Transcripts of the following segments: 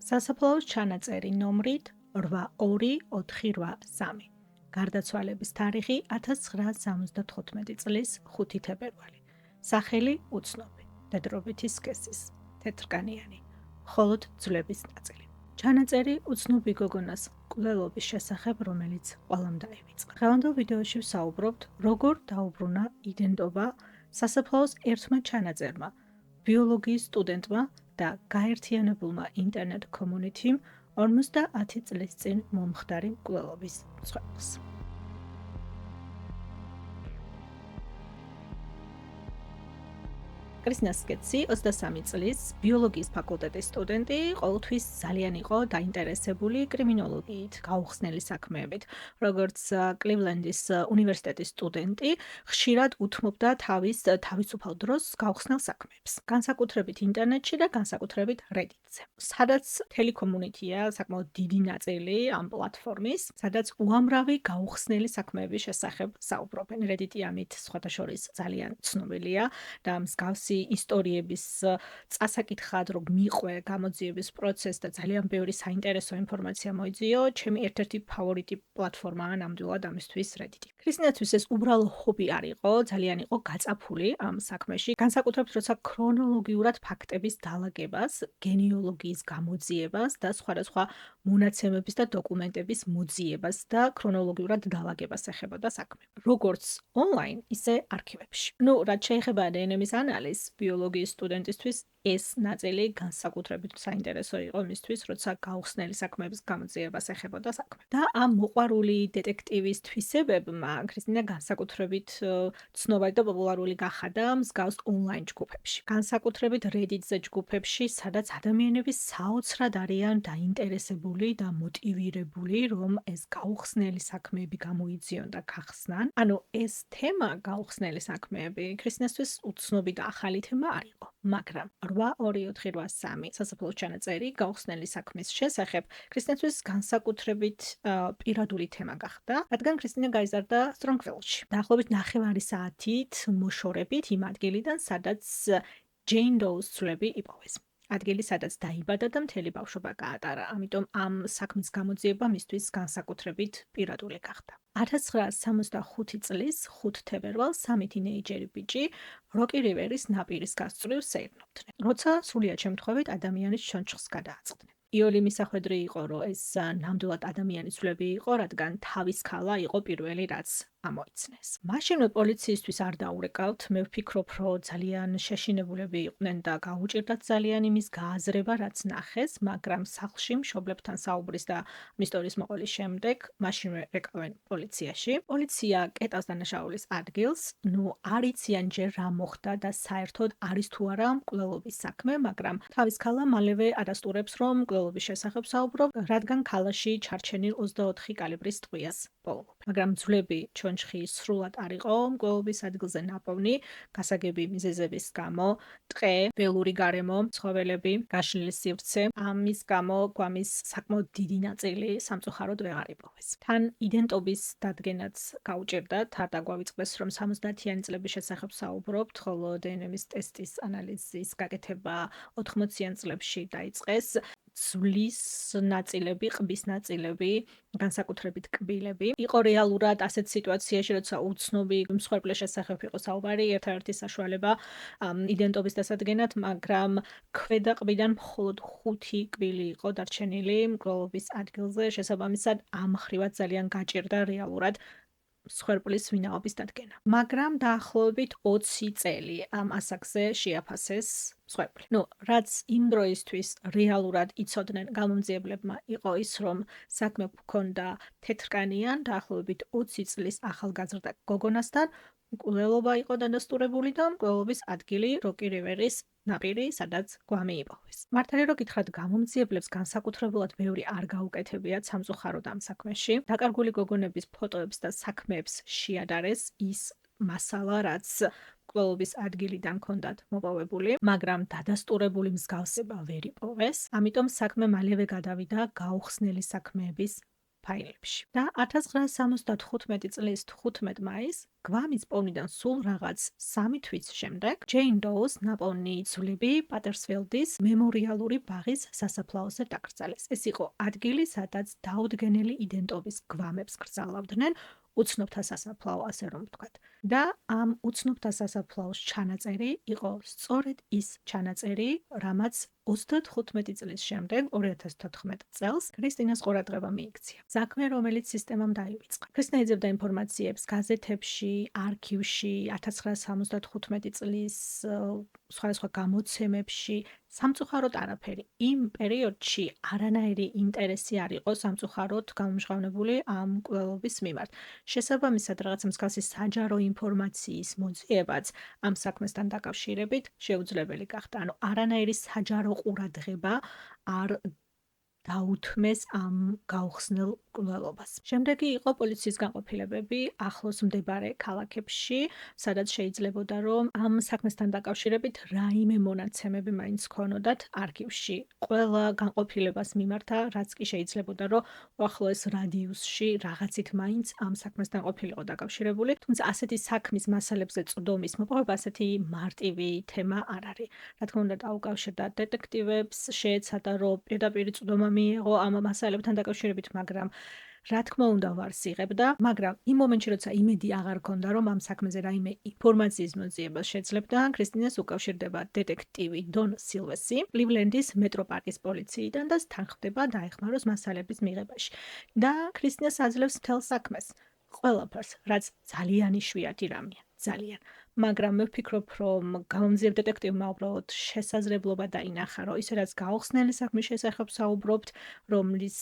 სასაფლაოს ჩანაწერი ნომრით 8243. გარდაცვალების თარიღი 1975 წლის 5 თებერვალი. სახელი უცნობი, დედრობითი სქესის, თეთრკანიანი, მხოლოდ ძვლების ნაწილი. ჩანაწერი უცნობი გოგონას მკვლელობის შესახებ, რომელიც ყველამ დაივიწყა. დღევანდელ ვიდეოში ვსაუბრობთ, როგორ დაუბრუნა იდენტობა სასაფლაოს ერთმა ჩანაწერმა, ბიოლოგიის სტუდენტმა და გაერთიანებულმა ინტერნეტ კომუნიტიმ 50 წლის წინ მომხდარი მკვლელობის მსხვერპლს. კრისტინა სკეცი 23 წლის ბიოლოგიის ფაკულტეტის სტუდენტი, ყოველთვის ძალიან იყო დაინტერესებული კრიმინოლოგიით, გაუხსნელი საქმეებით. როგორც კლივლენდის უნივერსიტეტის სტუდენტი, ხშირად უთმობდა თავის თავისუფალ დროს გაუხსნელ საქმეებს, განსაკუთრებით ინტერნეტში და განსაკუთრებით Reddit-ზე. სადაც მთელი კომუნიტია, საკმაოდ დიდი ნაწილი ამ პლატფორმის, სადაც უამრავი გაუხსნელი საქმეების შესახებ საუბრობენ. Reddit-ი ამით სხვათა შორის ძალიან ცნობილია და მსგავსი ისტორიების წასაკითხად, რომ მიყვე გამოძიების პროცესს და ძალიან ბევრი საინტერესო ინფორმაცია მოიძიო, ჩემი ერთ-ერთი ფავორიტი პლატფორმაა ნამდვილად ამისთვის Reddit-ი. კრისტინათვის ეს უბრალო ჰობი არ იყო, ძალიან იყო გაწაფული ამ საქმეში, განსაკუთრებით როცა ქრონოლოგიურად ფაქტების დალაგებას, გენეალოგიის გამოძიებას და სხვადასხვა მონაცემების და დოკუმენტების მოძიებას და ქრონოლოგიურად დალაგებას ეხებოდა საქმე. როგორც ონლაინ, ისე არქივებში. რაც შეეხება დნმ-ის ანალიზს, ბიოლოგიის სტუდენტისთვის ეს ნაწილი განსაკუთრებით საინტერესო იყო მისთვის, როცა გაუხსნელი საქმეების გამოძიებას ეხებოდა საქმე. და ამ მოყვარული დეტექტივის თვისებებმა კრისტინა განსაკუთრებით ცნობილი და პოპულარული გახადა მსგავს ონლაინ ჯგუფებში. განსაკუთრებით Reddit-ზე ჯგუფებში, სადაც ადამიანები საოცრად არიან დაინტერესებული და მოტივირებული, რომ ეს გაუხსნელი საქმეები გამოიძიონ და გახსნან. ეს თემა გაუხსნელი საქმეები კრისტინასთვის უცნობი და ახალი თემა არ იყო, მაგრამ 8243 სასაფლაოს ჩანაწერი გაუხსნელი საქმის შესახებ კრისტინასთვის განსაკუთრებით პირადული თემა გახდა, რადგან კრისტინა გაიზარდა სტრონგვილში. დაახლოებით 9 საათით მოშორებით იმ ადგილიდან, სადაც ჯეინ დოუს ცვლები იპოვეს. ადგილი, სადაც დაიბადა და მთელი ბავშვობა გაატარა. ამიტომ ამ საქმის გამოძიება მისთვის განსაკუთრებით პირადული გახდა. 1965 წლის 5 თებერვალს სამი თინეიჯერი ბიჭი როკი რივერის ნაპირის გასწვრივ სეირნობდნენ, როცა სრულიად შემთხვევით ადამიანის ჩონჩხს გადააწყდნენ. იოლი მისახვედრი იყო, რომ ეს ნამდვილად ადამიანის ცვლები იყო, რადგან თავის ქალა იყო პირველი, რაც ამოიცნეს. მაშინვე პოლიციისთვის არ დაურეკავთ, მე ვფიქრობ, რომ ძალიან შეშინებულები იყვნენ და გაუჭირდათ ძალიან იმის გააზრება, რაც ნახეს, მაგრამ სახლში მშობლებთან საუბრის და ისტორიის მოყოლის შემდეგ მაშინვე ეკავენ პოლიციაში. პოლიცია კეტავს დანაშაულის ადგილს, არ იციან ჯერ რა მოხდა და საერთოდ არის თუ არა მკვლელობის საქმე, მაგრამ თავის ქალა მალევე ადასტურებს, რომ მკვლელობის შესახებ საუბრობ, რადგან ქალაში ჩარჩენილ 24 კალიბრის ტყვიას პოულობ. მაგრამ ძვლები ჩონჩხი სრულად არ იყო მკვლელობის ადგილზე ნაპოვნი, გასაგები მიზეზების გამო, ტყე, ველური გარემო, ცხოველები, გაშლილი სივრცე, ამის გამო გვამის საკმაოდ დიდი ნაწილი სამწუხაროდ ვეღარ იპოვეს. თან იდენტობის დადგენაც გაუჭირდათ, არ დაგვავიწყდეს, რომ 70-იანი წლების შესახებ საუბრობთ, ხოლო დნმ-ის ტესტის ანალიზის გაკეთება 80-იან წლებში დაიწყეს. ძვლის ნაწილები, ყბის ნაწილები, განსაკუთრებით კბილები. იყო რეალურად ასეთ სიტუაციაში, როცა უცნობი მსხვერპლის შესახებ იყო საუბარი, ერთადერთი საშუალება იდენტობის დასადგენად, მაგრამ ქვედა ყბიდან მხოლოდ 5 კბილი იყო დარჩენილი მკვლელობის ადგილზე, შესაბამისად ამ მხრივად ძალიან გაჭირდა რეალურად მსხვერპლის ვინაობის დადგენა. მაგრამ დაახლოებით 20 წელი ამ ასაკზე შეაფასეს მსხვერპლი. რაც იმ დროისთვის რეალურად იცოდნენ გამომძიებლებმა იყო ის, რომ საქმე ჰქონდა თეთრკანიან, დაახლოებით 20 წლის ახალგაზრდა გოგონასთან, მკვლელობა იყო დადასტურებული და მკვლელობის ადგილი როკი რივერის ნაპირი, სადაც გვამი იპოვეს. მართალი რომ გითხრათ, გამომძიებლებს განსაკუთრებულად ბევრი არ გაუკეთებიათ სამწუხაროდ ამ საქმეში. დაკარგული გოგონების ფოტოებს და საქმეებს შეადარეს ის მასალა, რაც მკვლელობის ადგილიდან ჰქონდათ მოპოვებული, მაგრამ დადასტურებული მსგავსება ვერ იპოვეს. ამიტომ საქმე მალევე გადავიდა გაუხსნელი საქმეების ფაილებში. და 1975 წლის 15 მაისს გვამის პოვნიდან სულ რაღაც 3 თვის შემდეგ ჯეინ დოუს ნაპოვნი ძვლები პატერსფილდის მემორიალური ბაღის სასაფლაოზე დაკრძალეს. ეს იყო ადგილი, სადაც დაუდგენელი იდენტობის გვამებს კრძალავდნენ უცნობთა სასაფლაო, ასე რომ ვთქვათ. და ამ უცნობთა სასაფლაოს ჩანაწერი იყო სწორედ ის ჩანაწერი, რამაც 35 წლის შემდეგ 2014 წელს ქრისტინას ყურადღება მიიქცია. საქმე, რომელიც სისტემამ დაივიწყა. ქრისტინა ეძებდა ინფორმაციებს გაზეთებში, არქივში, 1975 წლის სხვადასხვა გამოცემებში, სამწუხაროდ არაფერი. იმ პერიოდში არანაირი ინტერესი არ იყო სამწუხაროდ გამომჟღავნებული ამ კვლევების მიმართ. შესაბამისად, რაღაცა მსგავსი საჯარო ინფორმაციის მოძიებაც ამ საქმესთან დაკავშირებით შეუძლებელი გახდა. ანუ არანაირი საჯარო ყურადღება არ დაუთმეს ამ გაუხსნელ კვლევობას. შემდეგი იყო პოლიციის განყოფილებები ახლოს მდებარე ქალაქებში, სადაც შეიძლებოდა, რომ ამ საქმესთან დაკავშირებით რაიმე მონაცემები მაინც ჰქონოდათ არქივში. ყველა განყოფილებას მიმართა, რაც კი შეიძლებოდა, რომ უახლოეს რადიუსში რაღაცით მაინც ამ საქმესთან ყოფილიყო დაკავშირებული, თუმცა ასეთი საქმის მასალებზე წვდომის მოპოვება ასეთი მარტივი თემა არ არის. რა თქმა უნდა, დაუკავშირდა დეტექტივებს, შეეცადა, რომ პირდაპირ წვდომა მიიღო ამ მასალებთან დაკავშირებით, მაგრამ რა თქმა უნდა ვარს იღებდა, მაგრამ იმ მომენტში, როცა იმედი აღარ ჰქონდა, რომ ამ საქმეზე რაიმე ინფორმაციის მოძიება შეძლებდა, ქრისტინას უკავშირდება დეტექტივი დონ სილვესი, კლივლენდის მეტროპარკის პოლიციიდან და თანხმდება დაეხმაროს მასალების მიღებაში. და ქრისტინას აძლევს მთელ საქმეს, ყველაფერს, რაც ძალიან იშვიათი რამეა, ძალიან. მაგრამ მე ვფიქრობ, რომ გამომძიებ დეტექტივმა უბრალოდ შესაძლებლობა დაინახა, რომ ისე რაც გაუხსნელი საქმის შესახებ საუბრობთ, რომლის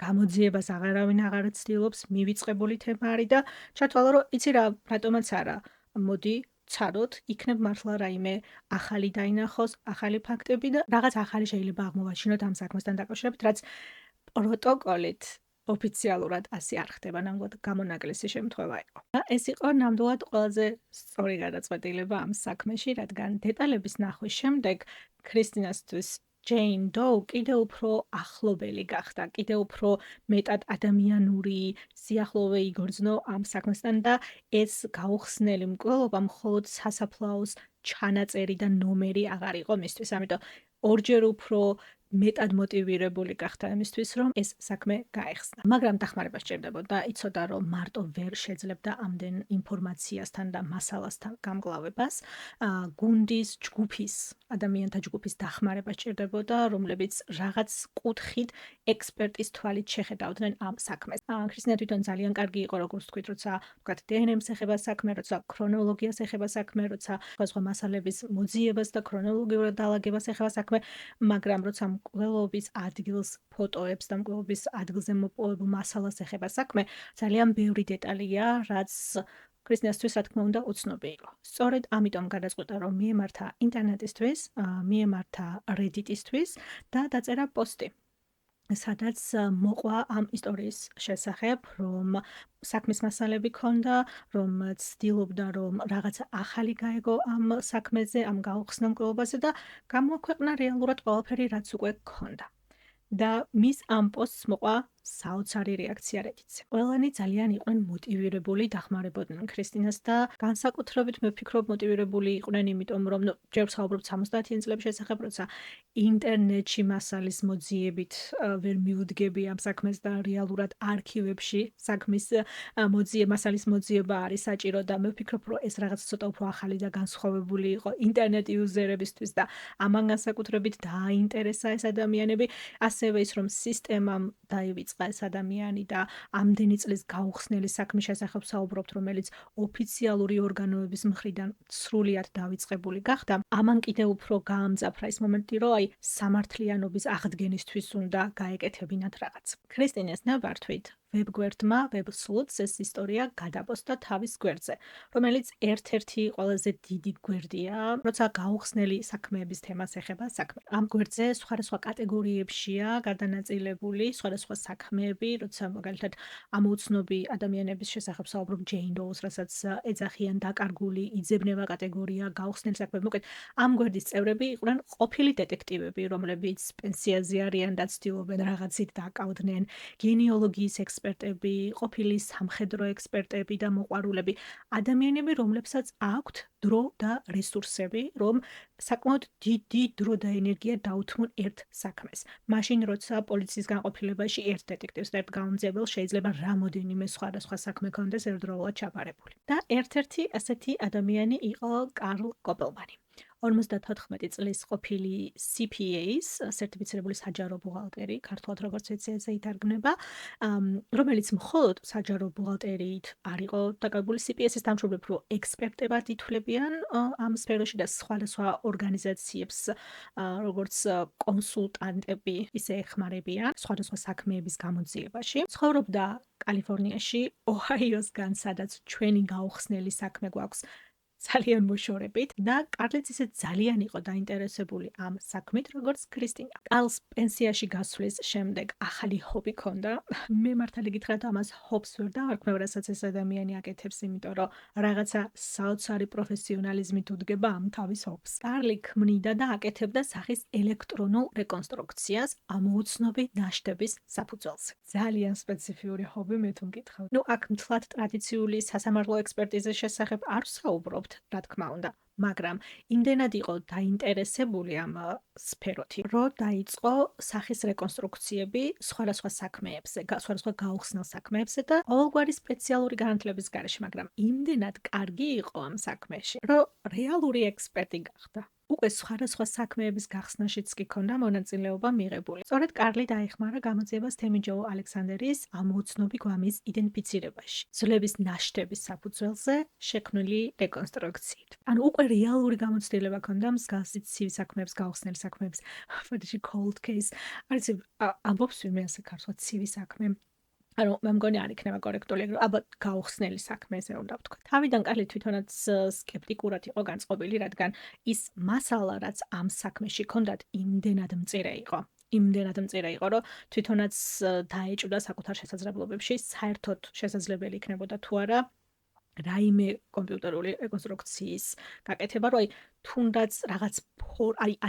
გამოძიებას აღარავინ აღარ ცდილობს, მივიწყებული თემა არის და ჩათვალა, რომ იცი რა, რატომაც არა, მოდი ცადოთ, იქნებ მართლა რაიმე ახალი დაინახოს, ახალი ფაქტები და რაღაც ახალი შეიძლება აღმოვაჩინოთ ამ საქმესთან დაკავშირებით, რაც პროტოკოლით ოფიციალურად ასე არ ხდება, ნამდვილად გამონაკლისი შემთხვევა იყო. და ეს იყო ნამდვილად ყველაზე სწორი გადაწყვეტილება ამ საქმეში, რადგან დეტალების ნახვის შემდეგ ქრისტინასთვის ჯეინ დოუ კიდევ უფრო ახლობელი გახდა, კიდევ უფრო მეტად ადამიანური სიახლოვე იგრძნო ამ საქმესთან და ეს გაუხსნელი მკვლელობა მხოლოდ სასაფლაოს ჩანაწერი და ნომერი აღარ იყო მისთვის, ამიტომ ორჯერ უფრო მეტად მოტივირებული გახდა იმისთვის, რომ ეს საქმე გაეხსნა. მაგრამ დახმარება სჭირდებოდა, იცოდა, რომ მარტო ვერ შეძლებდა ამდენ ინფორმაციასთან და მასალასთან გამკლავებას. გუნდის, ჯგუფის, ადამიანთა ჯგუფის დახმარება სჭირდებოდა, რომლებიც რაღაც კუთხით ექსპერტის თვალით შეხედავდნენ ამ საქმეს. ქრისტინა თვითონ ძალიან კარგი იყო, როგორც თქვით, როცა ვთქვათ, დნმ-ს ეხება საქმე, როცა ქრონოლოგიას ეხება საქმე, როცა სხვა მასალების მოძიებას და ქრონოლოგიურად დალაგებას ეხება საქმე, მაგრამ როცა მკვლელობის ადგილს, ფოტოებს და მკვლელობის ადგილზე მოპოვებულ მასალას ეხება საქმე, ძალიან ბევრი დეტალია, რაც ქრისტინასთვის, რა თქმა უნდა, უცნობი იყო. სწორედ ამიტომ გადაწყვიტა, რომ მიემართა ინტერნეტისთვის, მიემართა Reddit-ისთვის და დაწერა პოსტი, სადაც მოყვა ამ ისტორიის შესახებ, რომ საქმის მასალები ქონდა, რომ ცდილობდა, რომ რაღაცა ახალი გაეგო ამ საქმეზე, ამ გაუხსნელ მკვლელობაზე და გამოაქვეყნა რეალურად ყველაფერი, რაც უკვე ქონდა. და მის ამ პოსტს მოყვა საოცარი რეაქცია Reddit-ზე. ყველანი ძალიან იყვნენ მოტივირებული, დახმარებოდნენ ქრისტინას და განსაკუთრებით მე ვფიქრობ მოტივირებული იყვნენ, იმიტომ რომ ჯერ ვსაუბრობ 70-იან წლების შესახებ, როცა ინტერნეტში მასალის მოძიებით ვერ მიუდგები ამ საქმეს და რეალურად არქივებში საქმის მასალის მოძიება არის საჭირო და მე ვფიქრობ, რომ ეს რაღაც ცოტა უფრო ახალი და განსხვავებული იყო ინტერნეტ იუზერებისთვის და ამან განსაკუთრებით დააინტერესა ეს ადამიანები, ასევე ის რომ სისტემამ დაივიწყა ეს ადამიანი და ამდენი წლის გაუხსნელი საქმის შესახებ საუბრობთ, რომელიც ოფიციალური ორგანოების მხრიდან სრულიად დავიწყებული გახდა. ამან კიდევ უფრო გაამძაფრა ის მომენტი, რომ აი სამართლიანობის აღდგენისთვის უნდა გაეკეთებინათ რაღაც. ქრისტინეს ნაბართვით ვებგვერდმა WebSleuths ეს ისტორია გადაპოსტა თავის გვერდზე, რომელიც ერთ-ერთი ყველაზე დიდი გვერდია, როცა გაუხსნელი საქმეების თემას ეხება საქმე. ამ გვერდზე სხვადასხვა კატეგორიებშია გადანაწილებული სხვადასხვა საქმეები, როცა მაგალითად ამოუცნობი ადამიანების შესახებ საუბრობ ჯეინ დოუს, რასაც ეძახიან დაკარგული, იძებნება კატეგორია, გაუხსნელი საქმეები. მოკლედ, ამ გვერდის წევრები იყვნენ ყოფილი დეტექტივები, რომლებიც პენსიაზე არიან და ცდილობენ რაღაცით დაკავდნენ, გენეალოგიის ექსპერტები, ყოფილი სამხედრო ექსპერტები და მოყვარულები, ადამიანები, რომლებსაც აქვთ დრო და რესურსები, რომ საკმაოდ დიდი დრო და ენერგია დაუთმონ ერთ საქმეს. მაშინ, როცა პოლიციის განყოფილებაში ერთ დეტექტივს და ერთ გამომძიებელს შეიძლება რამოდენიმე სხვადასხვა საქმე ქონდეს ერთდროულად ჩაბარებული. და ერთ-ერთი ასეთი ადამიანი იყო კარლ კოპელმანი. 54 წლის ყოფილი CPA-ის, სერტიფიცირებული საჯარო ბუღალტერი, ქართულად როგორც ვიცი ესე ითარგმნება, რომელიც მხოლოდ საჯარო ბუღალტერიით არ იყო დაკავებული, CPA-ის დამშრომლებს რო ექსპერტებად ითვლებიან ამ სფეროში და სხვადასხვა ორგანიზაციებს როგორც კონსულტანტები ისე ეხმარებიან სხვადასხვა საქმეების გამოძიებაში. ცხოვრობდა კალიფორნიაში, ოჰაიოსგან, სადაც ჩვენი გაუხსნელი საქმე გვაქვს ძალიან მოშორებით და კარლიც ისე ძალიან იყო დაინტერესებული ამ საქმით, როგორც ქრისტინა. კარლს პენსიაში გასვლის შემდეგ ახალი ჰობი ჰქონდა. მე მართალი გითხრათ, ამას ჰობს ვერ დავარქმევ, რასაც ეს ადამიანი აკეთებს, იმიტომ რომ რაღაცა საოცარი პროფესიონალიზმით უდგება ამ თავის ჰობს. კარლი ქმნიდა და აკეთებდა სახის ელექტრონულ რეკონსტრუქციას ამოუცნობი ნაშთების საფუძველზე. ძალიან სპეციფიური ჰობი, მე თუ მკითხავთ. აქ მთლად ტრადიციული სასამართლო ექსპერტიზის შესახებ არ ვსაუბრობთ, რა თქმა უნდა, მაგრამ იმდენად იყო დაინტერესებული ამ სფეროთი, რომ დაიწყო სახის რეკონსტრუქციები სხვადასხვა საქმეებზე, სხვადასხვა გაუხსნელ საქმეებზე და ყოველგვარი სპეციალური განათლების გარეშე, მაგრამ იმდენად კარგი იყო ამ საქმეში, რომ რეალური ექსპერტი გახდა. უკვე სხვადასხვა საქმეების გახსნაშიც კი ქონდა მონაწილეობა მიღებული. სწორედ კარლი დაეხმარა გამოძიებას თემი ჯო ალექსანდერის ამოუცნობი გვამის იდენტიფიცირებაში, ძვლების ნაშთების საფუძველზე შექმნილი რეკონსტრუქციით. ანუ უკვე რეალური გამოცდილება ქონდა მსგავსი ცივი საქმეების, გაუხსნელი საქმეების, ფაქტში cold case. არის ამბობს ვინმე ასე ქართულად ცივი საქმე. ანუ მე მგონი არ იქნება კორექტული, ალბათ გაუხსნელი საქმე ესე უნდა ვთქვა. თავიდან კარლი თვითონაც სკეპტიკურად იყო განწყობილი, რადგან ის მასალა, რაც ამ საქმეში ჰქონდათ, იმდენად მწირე იყო. რომ თვითონაც დაეჭვდა საკუთარ შესაძლებლობებში, საერთოდ შესაძლებელი იქნებოდა თუ არა რაიმე კომპიუტერული რეკონსტრუქციის გაკეთება, რომ თუნდაც რაღაც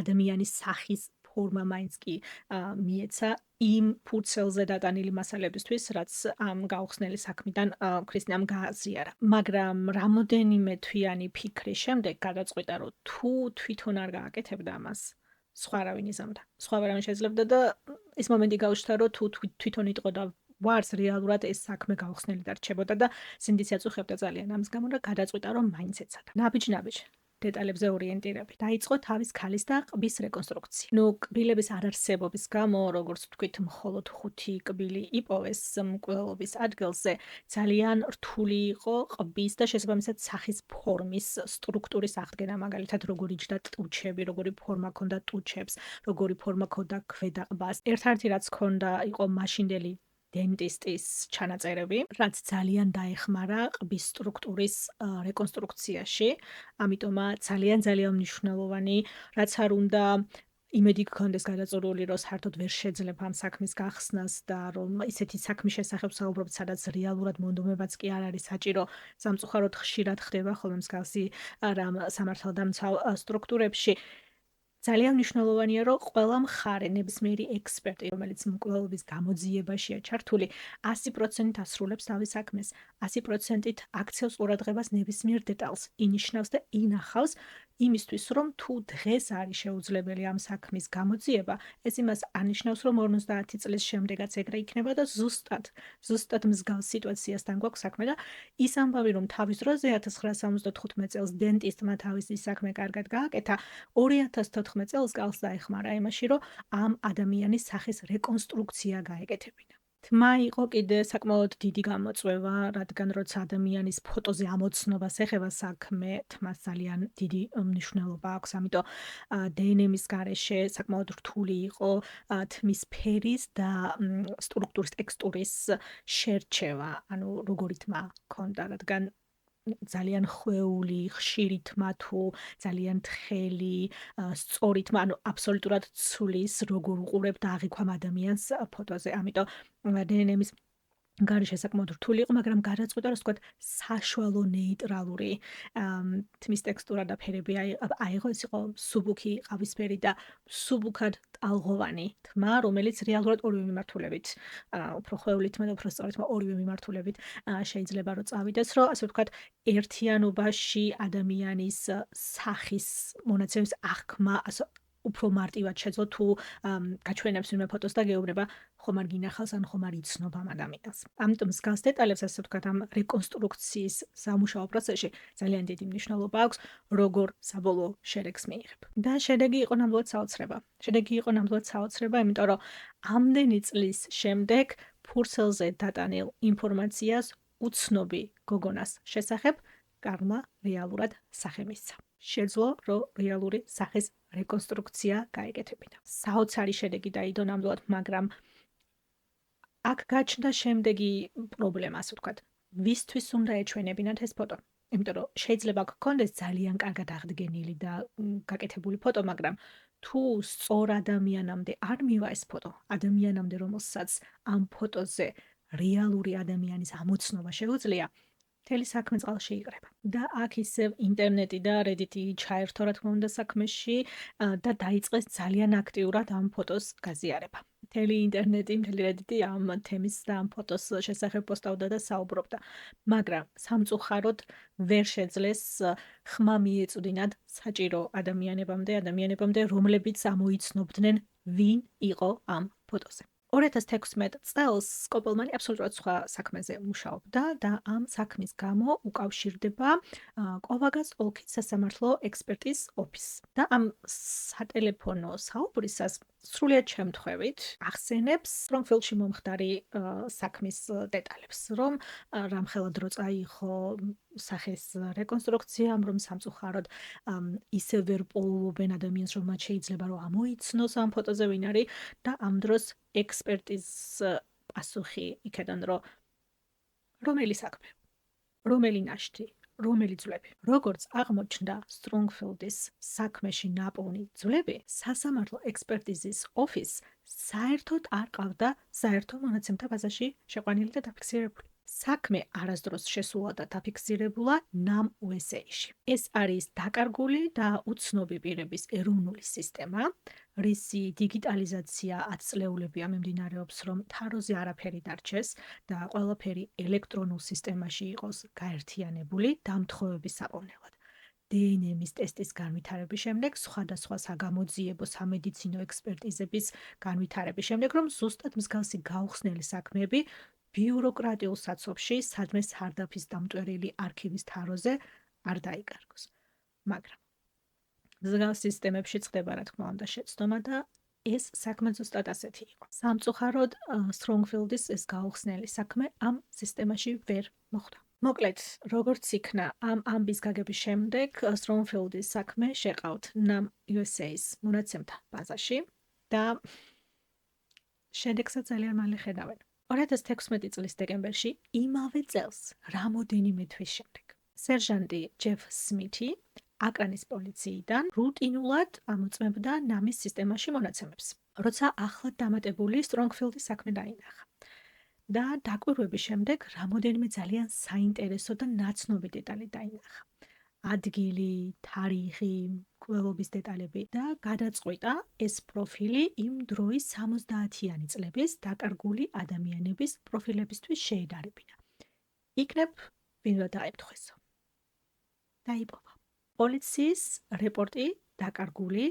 ადამიანის სახის ფორმა მაინც კი მიეცა იმ ფურცელზე დატანილი მასალებისთვის, რაც ამ გაუხსნელი საქმიდან ქრისტინამ გააზიარა. მაგრამ რამოდენიმე თვიანი ფიქრის შემდეგ გადაწყვიტა, რომ თუ თვითონ არ გააკეთებდა ამას, სხვა არავინ იზამდა. სხვა არავინ შეძლებდა და ის მომენტი გაუჩნდა, რომ თუ თვითონ იტყოდა ვარს რეალურად ეს საქმე გაუხსნელი დარჩებოდა და სინდისიც უხებდა ძალიან ამის გამო და გადაწყვიტა, რომ მაინც ეცადა. ნაბიჯ დეტალებზე ორიენტირებით. დაიწყო თავის ქალის და ყბის რეკონსტრუქცია. კბილების არარსებობის გამო, როგორც ვთქვით, მხოლოდ 5 კბილი იპოვეს მკვლელობის ადგილზე, ძალიან რთული იყო ყბის და შესაბამისად სახის ფორმის სტრუქტურის აღდგენა, მაგალითად, როგორ იჯდა ტუჩები, როგორი ფორმა ჰქონდა ტუჩებს, როგორი ფორმა ჰქონდა ქვედა ყბას. ერთ-ერთი რაც ჰქონდა, იყო მაშინდელი დენტისტის ჩანაწერები, რაც ძალიან დაეხმარა ყბის სტრუქტურის რეკონსტრუქციაში, ამიტომაც ძალიან მნიშვნელოვანი, რაც არ უნდა იმედი გქონდეს გადაწყვეტილი, რომ საერთოდ ვერ შეძლებ ამ საქმის გახსნას და რომ ისეთი საქმის შესახებ საუბრობთ, სადაც რეალურად მონდომებაც კი არ არის საჭირო, სამწუხაროდ ხშირად ხდება ხოლმე მსგავსი რამ სამართალდამცავ სტრუქტურებში. ძალიან მნიშვნელოვანია, რომ ყველა მხარე, ნებისმიერი ექსპერტი, რომელიც მკვლელობის გამოძიებაშია ჩართული, 100% ასრულებს თავის საქმეს, 100%-ით აქცევს ყურადღებას ნებისმიერ დეტალს, ინიშნავს და ინახავს იმისთვის, რომ თუ დღეს არის შეუძლებელი ამ საქმის გამოძიება, ეს იმას ანიშნავს, რომ 50 წლის შემდეგაც ეგრე იქნება და ზუსტად მსგავს სიტუაციასთან გვაქვს საქმე და ის ამბავი, რომ თავის დროზე 1975 წელს დენტისტმა თავისი საქმე კარგად გააკეთა, 2014 წელს კალს დაეხმარა იმაში, რომ ამ ადამიანის სახის რეკონსტრუქცია გაეკეთებინა. თმა იყო კიდე საკმაოდ დიდი გამოწვევა, რადგან როცა ადამიანის ფოტოზე ამოცნობას ეხება საქმე, თმას ძალიან დიდი მნიშვნელობა აქვს, ამიტომ დნმ-ის გარეშე საკმაოდ რთული იყო თმის ფერის და სტრუქტურის ტექსტურის შერჩევა, ანუ როგორი თმა ჰქონდა, რადგან ძალიან ხვეული, ხშირი თმა თუ ძალიან თხელი, სწორი თმა, ანუ აბსოლუტურად ცვლის, როგორ უყურებ და აღიქვამ ადამიანს ფოტოზე. ამიტომ დნმ-ის გარეშე საკმაოდ რთული იყო, მაგრამ გადაწყვიტა, რომ ასე ვთქვათ, საშუალო ნეიტრალური თმის ტექსტურა და ფერები აიღო. ეს იყო მსუბუქი ყავისფერი და მსუბუქად ტალღოვანი თმა, რომელიც რეალურად ორივე მიმართულებით, უფრო ხვეული თმა და უფრო სწორი თმა ორივე მიმართულებით შეიძლება რომ წავიდეს, რომ ასე ვთქვათ, ერთიანობაში ადამიანის სახის მონაცემის აღქმა უფრო მარტივად შეძლო თუ გაჩვენებს ვინმე ფოტოს და გეუბნება ხომ არ გინახავს ან ხომ არ იცნობა ამ ადამიანს. ამიტომ მსგავს დეტალებს ასე ვთქვათ ამ რეკონსტრუქციის სამუშაო პროცესში ძალიან დიდი მნიშვნელობა აქვს, როგორ საბოლოო შედეგს მიიღებ. და შედეგი იყო ნამდვილად საოცრება. შედეგი იყო ნამდვილად საოცრება, იმიტომ რომ ამდენი წლის შემდეგ ფურცელზე დატანილ ინფორმაციას უცნობი გოგონას შესახებ კარლმა რეალურად სახე მისცა. შეძლო, რომ რეალური სახის რეკონსტრუქცია გაეკეთებინა. საოცარი შედეგი დაიდო ნამდვილად, მაგრამ აქ გაჩნდა შემდეგი პრობლემა, ასე ვთქვათ. ვისთვის უნდა ეჩვენებინათ ეს ფოტო? იმიტომ რომ შეიძლება გქონდეს ძალიან კარგად აღდგენილი და გაკეთებული ფოტო, მაგრამ თუ სწორ ადამიანამდე არ მივა ეს ფოტო, ადამიანამდე, რომელსაც ამ ფოტოზე რეალური ადამიანის ამოცნობა შეუძლია, მთელი საქმე წყალში იკრება. და აქ ისევ ინტერნეტი და Reddit-ი ჩაერთო, რა თქმა უნდა, საქმეში და დაიწყეს ძალიან აქტიურად ამ ფოტოს გაზიარება. მთელი ინტერნეტი, მთელი Reddit-ი ამ თემის და ამ ფოტოს შესახებ პოსტავდა და საუბრობდა. მაგრამ სამწუხაროდ ვერ შეძლეს ხმა მიეწვდინათ საჭირო ადამიანებამდე, რომლებიც ამოიცნობდნენ, ვინ იყო ამ ფოტოზე. 2016 წელს კოპელმანი აბსოლუტურად სხვა საქმეზე მუშაობდა და ამ საქმის გამო უკავშირდება კოვაგას ოლქის სასამართლო ექსპერტის ოფისს. და ამ სატელეფონო საუბრისას სრულიად შემთხვევით ახსენებს სტრონგფილდში მომხდარი საქმის დეტალებს, რომ რამხელა დრო წაიღო სახის რეკონსტრუქციამ, რომ სამწუხაროდ ისევ ვერ პოულობენ ადამიანს, რომ მათ შეიძლება რომ ამოიცნოს ამ ფოტოზე ვინ არის და ამ დროს ექსპერტის პასუხი იქიდან რომ რომელი საქმე, რომელი ნაშთი, რომელი ძვლები. როგორც აღმოჩნდა სტრონგფილდის საქმეში ნაპოვნი ძვლები, სასამართლო ექსპერტიზის ოფისს საერთოდ არ ყავდა საერთო მონაცემთა ბაზაში შეყვანილი და დაფიქსირებული. საქმე არასდროს შესულა და დაფიქსირებულა NAM USA-ში. ეს არის დაკარგული და უცნობი პირების ეროვნული სისტემა, რისი დიგიტალიზაცია 10 წლეულებია მიმდინარეობს, რომ თაროზე არაფერი დარჩეს და ყველაფერი ელექტრონულ სისტემაში იყოს გაერთიანებული დამთხოვების საპოვნელად. დნმ-ის ტესტის განვითარების შემდეგ, სხვადასხვა საგამოძიებო სამედიცინო ექსპერტიზების განვითარების შემდეგ, რომ ზუსტად მსგავსი გაუხსნელი საქმეები ბიუროკრატიულ საცობში, სადმე სარდაფის დამტვერილი არქივის თაროზე არ დაიკარგოს. მაგრამ მსგავს სისტემებში ხდება, რა თქმა უნდა, შეცდომა და ეს საქმე ზუსტად ასეთი იყო. სამწუხაროდ, სტრონგფილდის ეს გაუხსნელი საქმე ამ სისტემაში ვერ მოხვდა. მოკლედ, როგორც იქნა ამ ამბის გაგების შემდეგ, სტრონგფილდის საქმე შეყავთ NAM USA-ის მონაცემთა ბაზაში და შედეგსაც ძალიან მალე ხედავენ. 2016 წლის დეკემბერში, იმავე წელს, რამოდენიმე თვის შემდეგ, სერჟანტი ჯეფ სმითი აკრანის პოლიციიდან რუტინულად ამოწმებდა NAM-ის სისტემაში მონაცემებს, როცა ახლად დამატებული სტრონგფილდის საქმე დაინახა. და დაკვირვების შემდეგ რამოდენიმე ძალიან საინტერესო და ნაცნობი დეტალი დაინახა. ადგილი, თარიღი, მკვლელობის დეტალები და გადაწყვიტა ეს პროფილი იმ დროის 70-იანი წლების დაკარგული ადამიანების პროფილებისთვის შეედარებინა. იქნებ ვინმე დაემთხესო. დაიპოვა. პოლიციის რეპორტი დაკარგული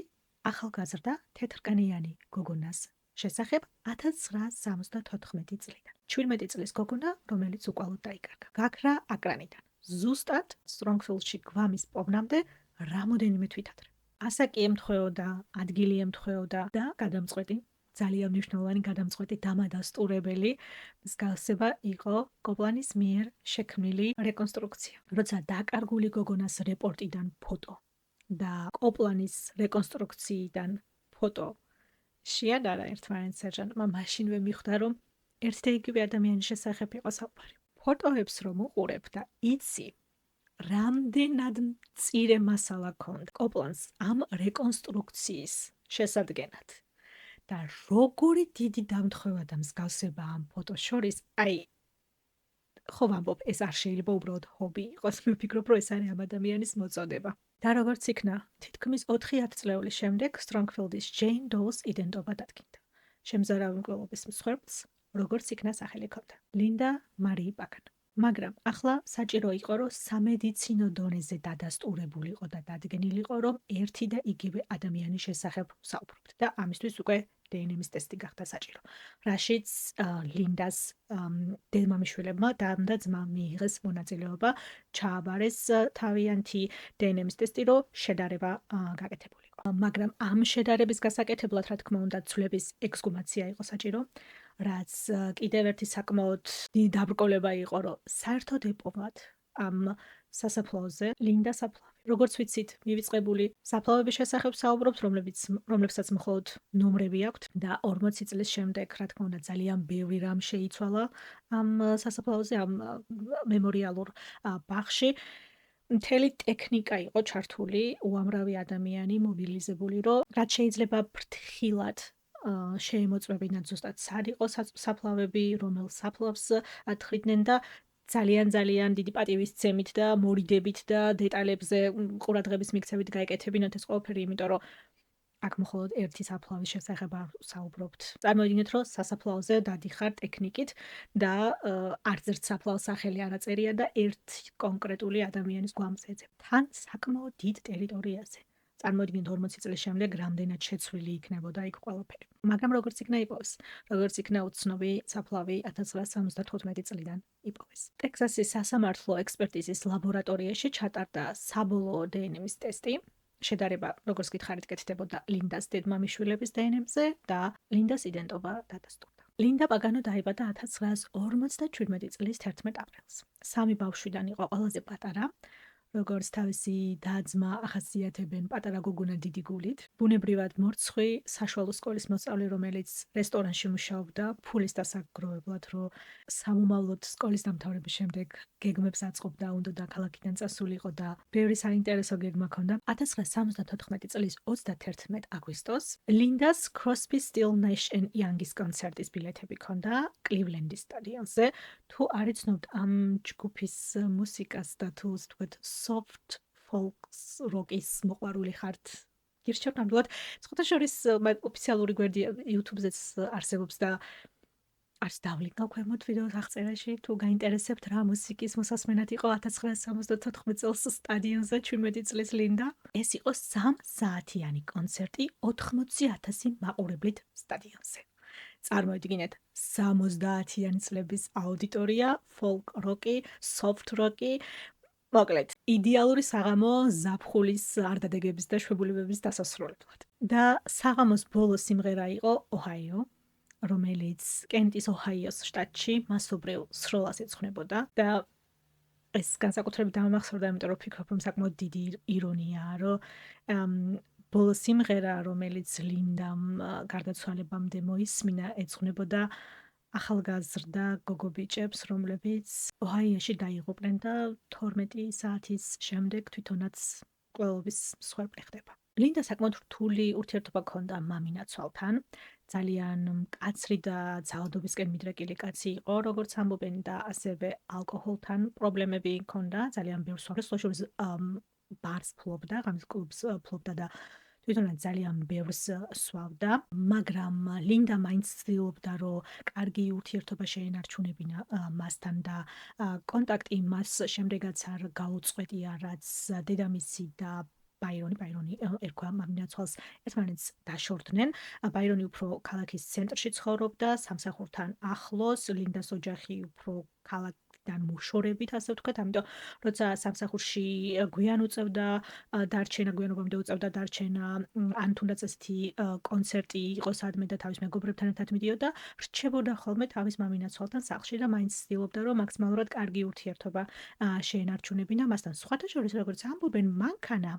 ახალგაზრდა თეთრკანიანი გოგონას შესახებ 1974 წლიდან. 17 წლის გოგონა, რომელიც უკვალოდ დაიკარგა. გაქრა აკრანიდან. ზუსტად სტრონგფილდში გვამის პოვნამდე რამოდენიმე თვით ადრე. ასაკი ემთხვეოდა, ადგილი ემთხვეოდა და გადამწყვეტი, ძალიან მნიშვნელოვანი გადამწყვეტი დამადასტურებელი მსგავსება იყო კოპლანის მიერ შექმნილი რეკონსტრუქცია. როცა დაკარგული გოგონას რეპორტიდან ფოტო და კოპლანის რეკონსტრუქციიდან ფოტო შეადარა ერთმანეთს სერჟანტმა, მაშინვე მიხვდა, რომ ერთ და იგივე ადამიანის შესახებ იყო საუბარი. ფოტოებს რომ უყურებ და იცი, რამდენად მწირე მასალა ქონდა კოპლანს ამ რეკონსტრუქციის შესადგენად და როგორი დიდი დამთხვევა და მსგავსება ამ ფოტოს შორის, აი ხო ვამბობ, ეს არ შეიძლება უბრალოდ ჰობი იყოს. მე ვფიქრობ, რომ ეს არის ამ ადამიანის მოწოდება. და როგორც იქნა, თითქმის 4-10 წლეულის შემდეგ Strongfield-ის Jane Doe-ს იდენტობა დადგინდა. შემზარავი მკვლელობის მსხვერპლს, როგორც იქნა სახელი ჰქონდა. ლინდა მარიი პაგან. მაგრამ ახლა საჭირო იყო, რომ სამედიცინო დონეზე დადასტურებულიყო და დადგენილიყო, რომ ერთი და იგივე ადამიანის შესახებ ვსაუბრობთ და ამისთვის უკვე დნმ-ის ტესტი გახდა საჭირო. რაშიც ლინდას დედმამიშვილებმა და ძმამ მიიღეს მონაწილეობა, ჩააბარეს თავიანთი დნმ-ის ტესტი, რომ შედარება გაკეთებულიყო. მაგრამ ამ შედარების გასაკეთებლად, რა თქმა უნდა, ცვლების ექსგუმაცია იყო საჭირო, რაც კიდევ ერთი საკმაოდ დიდი დაბრკოლება იყო, რომ საერთოდ ეპოვათ ამ სასაფლაოზე ლინდა საფლავი. როგორც ვიცით, მივიწყებული საფლავების შესახებ საუბრობთ, რომლებსაც მხოლოდ ნომრები აქვთ და 40 წლის შემდეგ, რა თქმა უნდა, ძალიან ბევრი რამ შეიცვალა ამ სასაფლაოზე, ამ მემორიალურ ბაღში. მთელი ტექნიკა იყო ჩართული, უამრავი ადამიანი მობილიზებული, რომ რაც შეიძლება ფრთხილად შეემოწმებინათ ზუსტად სად იყო საფლავები, რომელ საფლავს ათხრიდნენ და ძალიან დიდი პატივისცემით და მორიდებით და დეტალებზე ყურადღების მიქცევით გაეკეთებინათ ეს ყველაფერი, იმიტომ რომ აქ მხოლოდ ერთი საფლავის შესახებ საუბრობთ. წარმოიდგინეთ, რომ სასაფლაოზე დადიხარ ტექნიკით და არც ერთ საფლავს სახელი არ აწერია და ერთ კონკრეტული ადამიანის გვამს ეძებ. თან საკმაოდ დიდ ტერიტორიაზე. წარმოიდგინეთ 40 წლის შემდეგ რამდენად შეცვლილი იქნებოდა იქ ყველაფერი. მაგრამ როგორც იქნა იპოვეს, როგორც იქნა უცნობი საფლავი 1975 წლიდან იპოვეს. ტექსასის სასამართლო ექსპერტიზის ლაბორატორიაში ჩატარდა საბოლოო დნმ-ის ტესტი. შედარება, როგორც გითხარით, კეთდებოდა ლინდას დედმამიშვილების დნმ-ზე და ლინდას იდენტობა დადასტურდა. ლინდა პაგანო დაიბადა 1957 წლის 11 აპრილს. 3 ბავშვიდან იყო ყველაზე პატარა. როგორც თავისი და-ძმა ახასიათებენ პატარა გოგონა დიდი გულით. ბუნებრივად მორცხვი, საშუალო სკოლის მოსწავლე, რომელიც რესტორანში მუშაობდა, ფულის დასაგროვებლად, რომ სამომავლოდ სკოლის დამთავრების შემდეგ გეგმებს აწყობდა, უნდა ქალაქიდან წასულიყო და ბევრი საინტერესო გეგმა ჰქონდა. 1974 წლის 31 აგვისტოს ლინდას Crosby, Still, Nash and Young-ის კონცერტის ბილეთები ჰქონდა კლივლენდის სტადიონზე. თუ არ იცნობთ ამ ჯგუფის მუსიკას და თუ ვთქვათ soft folks rock-ის მოყვარული ხართ, გირჩევთ ნამდვილად. სხვათა შორის ოფიციალური გვერდი YouTube-ზეც არსებობს და არც დავლინკავ ქვემოთ ვიდეოს აღწერაში, თუ გაინტერესებთ რა მუსიკის მოსასმენად იყო 1974 წელს სტადიონზე 17 წლის ლინდა. ეს იყო 3 საათიანი კონცერტი 80,000 მაყურებლით სტადიონზე. წარმოიდგინეთ 70-იანი წლების აუდიტორია, folk rock-ი, soft rock-ი, მოკლედ, იდეალური საღამო ზაფხულის არდადეგების და შვებულებების დასასრულებლად. და საღამოს ბოლო სიმღერა იყო ოჰაიო, რომელიც კენტის ოჰაიოს შტატში მასობრივ სროლას ეძღვნებოდა და ეს განსაკუთრებით დამახსოვრდა, იმიტომ რომ ვფიქრობ, რომ საკმაოდ დიდი ირონიაა, რომ ბოლო სიმღერა, რომელიც ლინდამ გარდაცვალებამდე მოისმინა, ეძღვნებოდა ახალგაზრდა გოგო-ბიჭებს, რომლებიც ოჰაიოში დაიღუპნენ და 12 საათის შემდეგ თვითონაც მკვლელობის მსხვერპლი ხდება. ლინდა საკმაოდ რთული ურთიერთობა ჰქონდა მამინაცვალთან. ძალიან მკაცრი და ძალადობისკენ მიდრეკილი კაცი იყო, როგორც ამბობენ და ასევე ალკოჰოლთან პრობლემები ჰქონდა, ძალიან ბევრ სხვადასხვა ბარს ფლობდა, ღამის კლუბს ფლობდა და თვითონაც ძალიან ბევრს სვავდა, მაგრამ ლინდა მაინც ცდილობდა, რომ კარგი ურთიერთობა შეენარჩუნებინა მასთან და კონტაქტი მას შემდეგაც არ გაუწყვეტია, რაც დედამისი და ბაირონი ერქვა მამინაცვალს, ერთმანეთს დაშორდნენ. ბაირონი უფრო ქალაქის ცენტრში ცხოვრობდა, სამსახურთან ახლოს, ლინდას ოჯახი უფრო ქალაქიდან მოშორებით, ასე ვთქვათ, ამიტომ როცა სამსახურში გვიან უწევდა დარჩენა, გვიანობამდე უწევდა დარჩენა, ან თუნდაც ასეთი კონცერტი იყო სადმე და თავის მეგობრებთან ერთად მიდიოდა, რჩებოდა ხოლმე თავის მამინაცვალთან სახლში და მაინც ცდილობდა, რომ მაქსიმალურად კარგი ურთიერთობა შეენარჩუნებინა მასთან. სხვათა შორის, როგორც ამბობენ, მანქანა,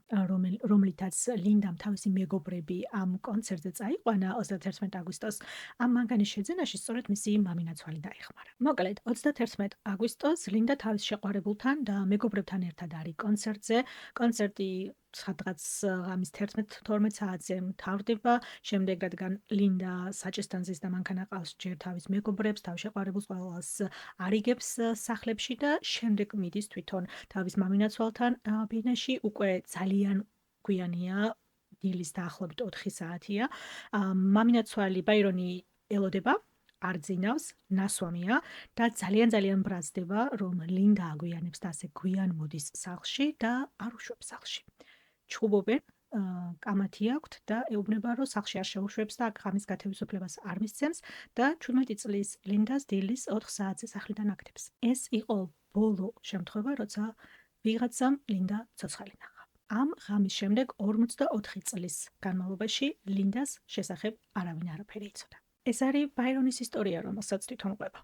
რომლითაც ლინდამ თავისი მეგობრები ამ კონცერტზე წაიყვანა 31 აგვისტოს, ამ მანქანის შეძენაში სწორედ მისი მამინაცვალი დაეხმარა. მოკლედ, 31 აგვისტოს აგვისტოს ლინდა თავის შეყვარებულთან და მეგობრებთან ერთად არის კონცერტზე. კონცერტი სადღაც ღამის 11-12 საათზე მთავრდება. შემდეგ რადგან ლინდა საჭესთან ზის და მანქანა ყავს ჯერ თავის მეგობრებს, თავის შეყვარებულს ყველას არიგებს სახლებში და შემდეგ მიდის თვითონ თავის მამინაცვალთან ბინაში. უკვე ძალიან გვიანია, დილის დაახლოებით 4 საათია. მამინაცვალი ბაირონი ელოდება, არ ძინავს, ნასვამია და ძალიან ბრაზდება, რომ ლინდა აგვიანებს და ასე გვიან მოდის სახლში და არ უშვებს სახლში. ჩხუბობენ, კამათი აქვთ და ეუბნება, რომ სახლში არ შეუშვებს და აქ ღამის გათევისუფლებას არ მისცემს და 17 წლის ლინდას დილის 4 საათზე სახლიდან აკეთებს. ეს იყო ბოლო შემთხვევა, როცა ვიღაცამ ლინდა ცოცხალი ნახა. ამ ღამის შემდეგ 44 წლის განმავლობაში ლინდას შესახებ არავინ არაფერი იცოდა. ეს არის ბაირონის ისტორია, რომელსაც თვითონ ყვება.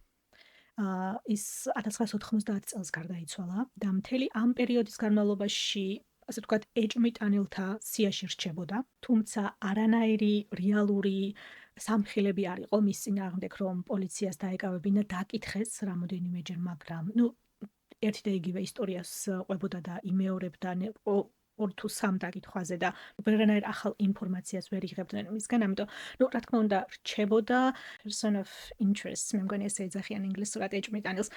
ის 1990 წელს გარდაიცვალა და მთელი ამ პერიოდის განმავლობაში, ასე ვთქვათ, ეჭვმიტანილთა სიაში რჩებოდა, თუმცა არანაირი რეალური სამხილები არ იყო მის წინააღმდეგ, რომ პოლიციას დაეკავებინა, დაკითხეს რამოდენიმეჯერ, მაგრამ ერთი და იგივე ისტორიას ყვებოდა და იმეორებდა ორ თუ სამ დაკითხვაზე და ვერანაირ ახალ ინფორმაციას ვერ იღებდნენ მისგან, ამიტომ, რა თქმა უნდა, რჩებოდა person of interest, მე მგონი ესე ეძახიან ინგლისურად ეჭვმიტანილს.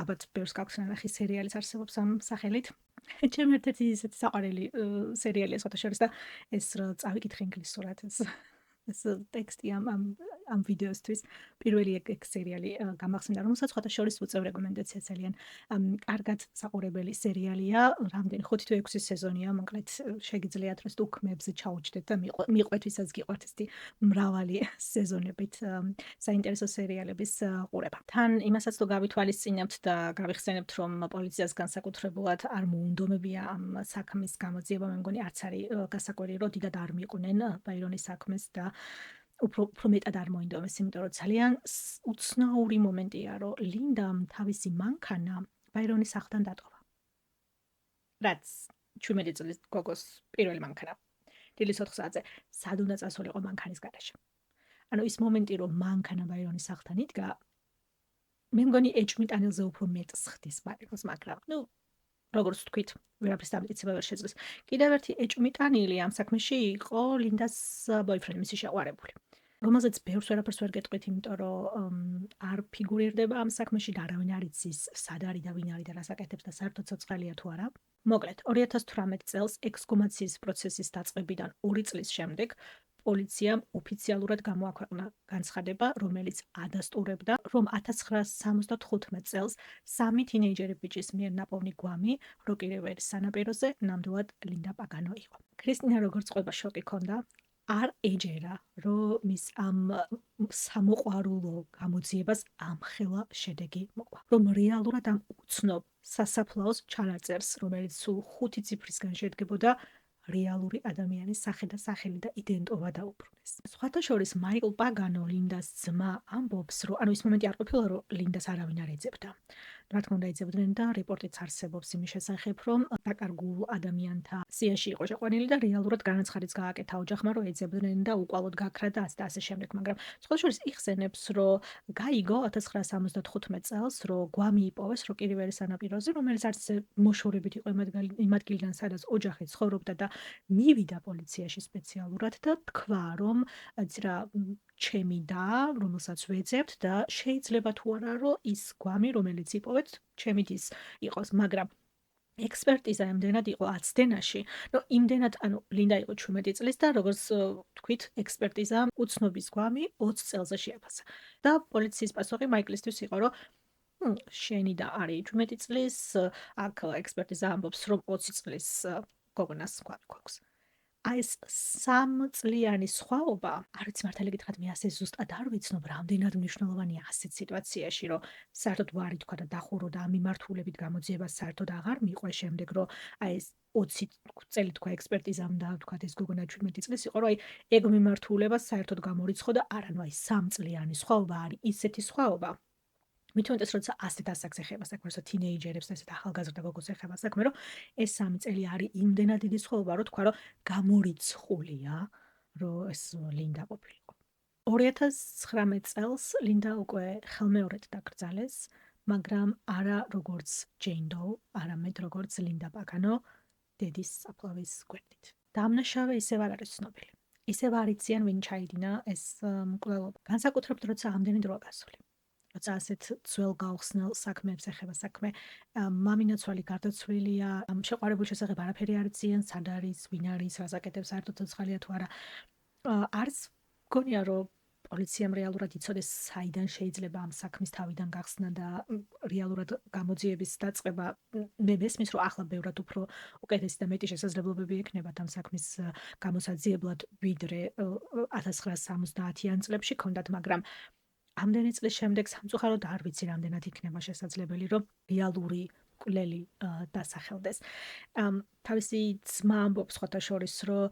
ალბათ ბევრს გაქვს ნახი სერიალის არსებობს ამ სახელით. ჩემი ერთ-ერთი ისეთი საყვარელი სერიალია სხვათა შორის და ეს რო წავიკითხე ინგლისურად ეს ტექსტი ამ ვიდეოსთვის პირველი ეგ სერიალი გამახსენდა, რომელსაც სხვათა შორის უწევ რეკომენდაცია ძალიან კარგად საყურებელი სერიალია. რამდენი 5 თუ 6 სეზონია, მოკლედ შეგიძლიათ რომ უკმებზე ჩაუჭდეთ და მიყვეთ ვისაც გიყვართ ესეთი მრავალი სეზონებით საინტერესო სერიალების ყურება. თან იმასაც თუ გავითვალისწინებთ და გავიხსენებთ, რომ პოლიციას განსაკუთრებულად არ მოუნდომებია ამ საქმის გამოძიება, მე მგონი არც არის გასაკვირი, რომ დიდად არ მიყვნენ ბაირონის საქმეს და უფრო მეტად არ მოინდომეს, იმიტომ რომ ძალიან უცნაური მომენტია, რომ ლინდამ თავისი მანქანა ბაირონის სახლთან დატოვა. რაც 17 წლის გოგოს პირველი მანქანა. დილის 4 საათზე სად უნდა წასულიყო მანქანის გარეშე. ანუ ის მომენტი, რომ მანქანა ბაირონის სახლთან იდგა, მე მგონი ეჭვმიტანილზე უფრო მეტს ხდის ბაირონს, მაგრამ როგორც ვთქვით, ვერაფრის დამტკიცება ვერ შეძლეს. კიდევ ერთი ეჭვმიტანილი ამ საქმეში იყო ლინდას ბოიფრენდი, მისი შეყვარებული, რომელზეც ბევრს ვერაფერს ვერ გეტყვით, იმიტომ რომ არ ფიგურირდება ამ საქმეში და არავინ არ იცის, სად არის და ვინ არის და რას აკეთებს და საერთოდ ცოცხალია თუ არა. მოკლედ, 2018 წელს ექსჰუმაციის პროცესის დაწყებიდან 2 წლის შემდეგ პოლიციამ ოფიციალურად გამოაქვეყნა განცხადება, რომელიც ადასტურებდა, რომ 1975 წელს 3 თინეიჯერი ბიჭის მიერ ნაპოვნი გვამი როკი რივერის სანაპიროზე ნამდვილად ლინდა პაგანო იყო. ქრისტინა როგორც ყვება შოკი ჰქონდა, არ ეჯერა, რომ მის ამ სამოყვარულო გამოძიებას ამხელა შედეგი მოყვა. რომ რეალურად ამ უცნობ სასაფლაოს ჩანაწერს, რომელიც სულ 5 ციფრისგან შედგებოდა, რეალური ადამიანის სახე და სახელი და იდენტობა დაუბრუნეს. სხვათა შორის მაიკლ პაგანო, ლინდას ძმა, ამბობს, რომ ის მომენტი არ ყოფილა, რომ ლინდას არავინ არ ეძებდა. რა თქმა უნდა, ეძებდნენ და რეპორტიც არსებობს იმის შესახებ, რომ დაკარგულ ადამიანთა სიაში იყო შეყვანილი და რეალურად განაცხადიც გააკეთა ოჯახმა, რომ ეძებდნენ და უკვალოდ გაქრა და ასე შემდეგ, მაგრამ სხვათა შორის იხსენებს, რომ გაიგო 1975 წელს, რომ გვამი იპოვეს როკი რივერის სანაპიროზე, რომელიც არც მოშორებით იყო იმ ადგილიდან, სადაც ოჯახი ცხოვრობდა და მივიდა პოლიციაში სპეციალურად და თქვა, რომ ჩემი და, რომელსაც ვეძებთ და შეიძლება თუ არა, რომ ის გვამი, რომელიც იპოვეთ, ჩემი დის იყოს, მაგრამ ექსპერტიზა იმდენად იყო აცდენაში, რომ იმდენად, ლინდა იყო 17 წლის და როგორც თქვით, ექსპერტიზა უცნობის გვამი 20 წელზე შეაფასა. და პოლიციის პასუხი მაიკლისთვის იყო, რომ შენი და არის 17 წლის, აქ ექსპერტიზა ამბობს, რომ 20 წლის გოგონას გვამი გვაქვს. ეს 3 წლიანი სხვაობა, არ ვიცი მართალი გითხრათ, მე ასე ზუსტად არ ვიცნობ, რამდენად მნიშვნელოვანია ასეთ სიტუაციაში, რომ საერთოდ ვარი თქვა და დახურო და ამ მიმართულებით გამოძიება საერთოდ აღარ მიყვე შემდეგ, რომ ეს 20 წელი თქვა ექსპერტიზამ და თქვა ეს გოგონა 17 წლის იყო, რომ ეგ მიმართულება საერთოდ გამორიცხო და არა, 3 წლიანი სხვაობა არის ისეთი სხვაობა. მithumetes როცა ასეთ ასაკს ეხება საქმე, როცა თინეიჯერებს და ესეთ ახალგაზრდა გოგოს ეხება საქმე, რომ ეს 3 წელი არის იმდენად დიდი სხვაობა, რომ თქვა, რომ გამორიცხულია, რომ ეს ლინდა ყოფილიყო. 2019 წელს ლინდა უკვე ხელმეორედ დაკრძალეს მაგრამ არა როგორც ჯეინ დოუ, არამედ როგორც ლინდა პაგანო დედის საფლავის გვერდით. დამნაშავე ისევ არ არის ცნობილი. ისევ არ იციან ვინ ჩაიდინა ეს მკვლელობა. განსაკუთრებით როცა ამდენი დროა გასული. როცა ასეთ ძველ გაუხსნელ საქმეებს ეხება საქმე, მამინაცვალი გარდაცვლილია, შეყვარებულ შესახებ არაფერი არ იციან, სად არის, ვინ არის, რას აკეთებს, საერთოდ ცოცხალია თუ არა. არც მგონია რომ პოლიციამ რეალურად იცოდეს საიდან შეიძლება ამ საქმის თავიდან გახსნა და რეალურად გამოძიების დაწყება. მე მესმის რომ ახლა ბევრად უფრო უკეთესი და მეტი შესაძლებლობები ექნებათ ამ საქმის გამოსაძიებლად ვიდრე 1970-იან წლებში ქონდათ, მაგრამ ამდენი წლის შემდეგ სამწუხაროდ არ ვიცი რამდენად იქნება შესაძლებელი რომ რეალური მკვლელი დასახელდეს. თავისი ძმა ამბობს სხვათა შორის რომ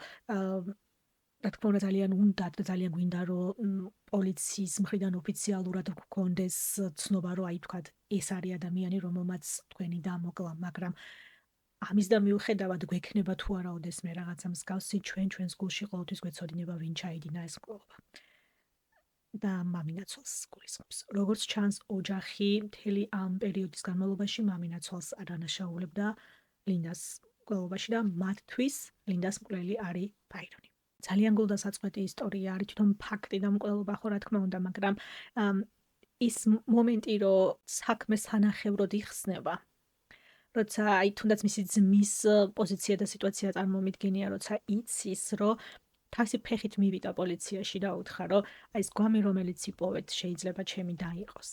რა თქმა უნდა ძალიან უნდათ და ძალიან გვინდა რომ პოლიციის მხრიდან ოფიციალურად გქონდეს ცნობა რომ აი თქვათ ეს არის ადამიანი რომელმაც თქვენი დამოკლა, მაგრამ ამის და მიუხედავად გვექნება თუ არა ოდესმე რაღაცა მსგავსი ჩვენს გულში ყოველთვის გვეცოდინება ვინ ჩაიდინა ეს მკვლელობა. და მამინაცვალს გულისხმობს. როგორც ჩანს, ოჯახი მთელი ამ პერიოდის განმავლობაში მამინაცვალს არ ანაშაულებდა ლინდას მკვლელობაში და მათთვის ლინდას მკვლელი არის ბაირონი. ძალიან გულდასაწყვეტი ისტორია არის, თვითონ ფაქტი და მკვლელობა ხო რა თქმა უნდა, მაგრამ ის მომენტი, რომ საქმე სანახევროდ იხსნება, როცა აი თუნდაც მისი ძმის პოზიცია და სიტუაცია წარმომიდგენია, როცა იცის, რომ თავისი ფეხით მივიდა პოლიციაში და უთხრა, რომ აი ეს გვამი რომელიც იპოვეთ შეიძლება ჩემი და იყოს.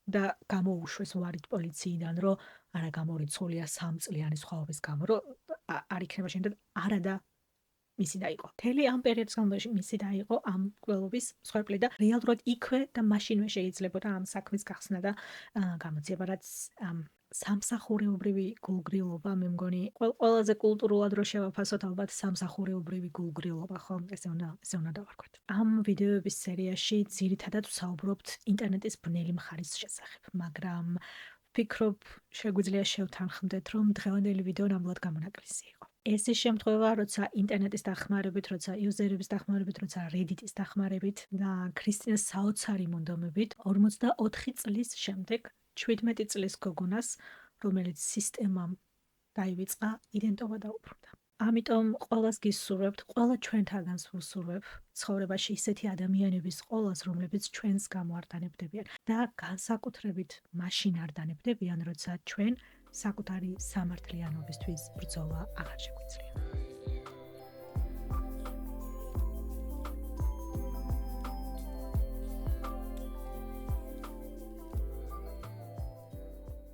და გამოუშვეს ვარით პოლიციიდან, რომ არა გამორიცხულია 3 წლიანი სხვაობის გამო, რომ არ იქნება შემდეგ არა და მისი დაიყო. მთელი ამ პერიოდის განმავლობაში მისი დაიყო ამ მკვლელობის მსხვერპლი და რეალურად იქვე და მაშინვე შეიძლებოდა ამ საქმის გახსნა და გამოძიება, რაც სამსახურეობრივი გულგრილობა, მე მგონი ყველაზე კულტურულად რო შევაფასოთ ალბათ სამსახურეობრივი გულგრილობა, ხო? ესე უნდა დავარქვათ. ამ ვიდეოების სერიაში ძირითადად ვსაუბრობთ ინტერნეტის ბნელი მხარის შესახებ, მაგრამ ვფიქრობ, შეგვიძლია შევთანხმდეთ, რომ დღევანდელი ვიდეო ნამდვილად გამონაკლისი იყო. ეს ის შემთხვევა, როცა ინტერნეტის დახმარებით, როცა იუზერების დახმარებით, როცა Reddit-ის დახმარებით და ქრისტინას საოცარი მონდომებით 44 წლის შემდეგ 17 წლის გოგონას, რომელიც სისტემამ დაივიწყა, იდენტობა დაუბრუნდა. ამიტომ ყველას გისურვებთ, ყველა ჩვენთაგანს ვუსურვებ ცხოვრებაში ისეთი ადამიანების ყოლას, რომლებიც ჩვენს გამო არ დანებდებიან და განსაკუთრებით მაშინ არ დანებდებიან, როცა ჩვენ საკუთარი სამართლიანობისთვის ბრძოლა აღარ შეგვიძლია.